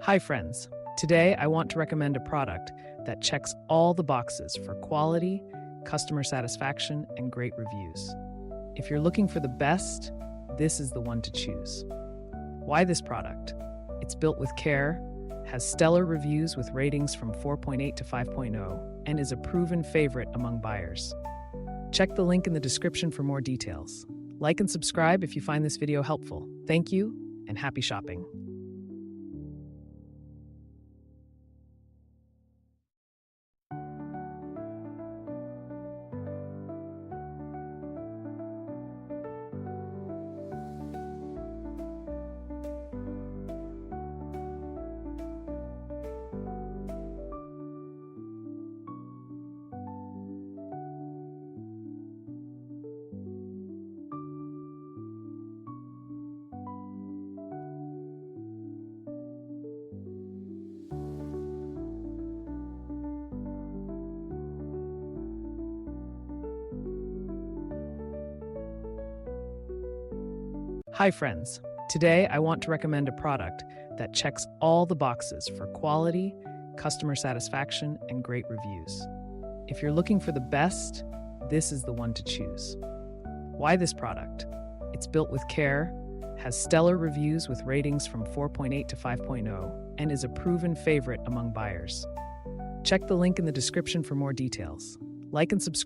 Hi friends, today I want to recommend a product that checks all the boxes for quality, customer satisfaction, and great reviews. If you're looking for the best, this is the one to choose. Why this product? It's built with care, has stellar reviews with ratings from 4.8 to 5.0, and is a proven favorite among buyers. Check the link in the description for more details. Like and subscribe if you find this video helpful. Thank you, and happy shopping. Hi friends, today I want to recommend a product that checks all the boxes for quality, customer satisfaction, and great reviews. If you're looking for the best, this is the one to choose. Why this product? It's built with care, has stellar reviews with ratings from 4.8 to 5.0, and is a proven favorite among buyers. Check the link in the description for more details. Like and subscribe.